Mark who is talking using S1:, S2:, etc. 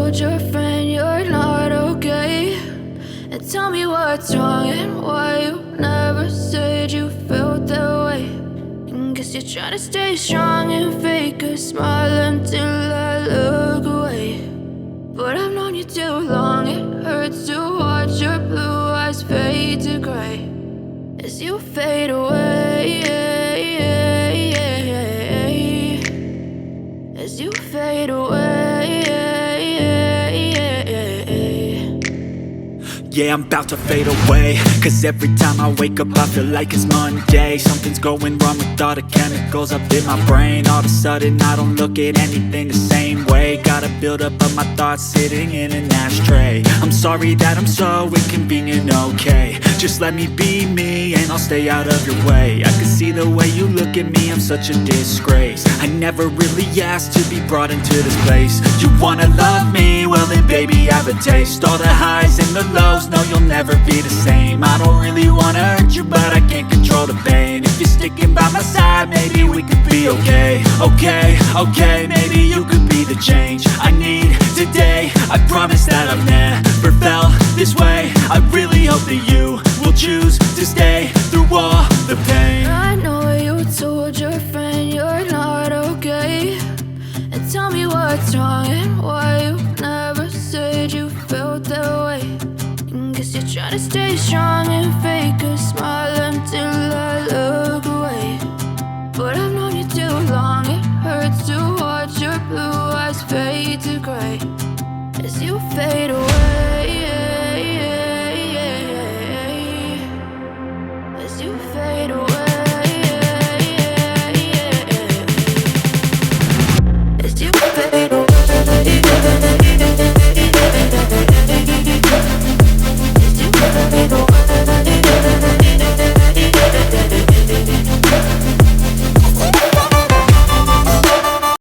S1: told your friend you're not okay, and tell me what's wrong and why you never said you felt that way. And guess you're trying to stay strong and fake a smile until I look away. But I've known you too long, it hurts to watch your blue eyes fade to gray as you fade away, as you fade away.
S2: Yeah, I'm about to fade away, cause every time I wake up I feel like it's Monday. Something's going wrong with all the chemicals up in my brain. All of a sudden I don't look at anything the same way. Got a buildup of my thoughts sitting in an ashtray. I'm sorry that I'm so inconvenient, okay. Just let me be me and I'll stay out of your way. I can see the way you look at me, I'm such a disgrace. I never really asked to be brought into this place. You wanna love me? Well then baby, have a taste. All the highs and the lows, no, you'll never be the same. I don't really wanna hurt you, but I can't control the pain. If you're sticking by my side, maybe we could be okay. Okay, maybe you could be the change I need today. I promise that I've never felt this way. I really hope that you will choose to stay through all the pain.
S1: I know you told your friend you're not okay, and tell me what's wrong and why you never said you felt that way. And guess you're trying to stay strong and fake a smile until I look away. But I've known you too long, it hurts to watch your blue eyes fade to gray as you fade away.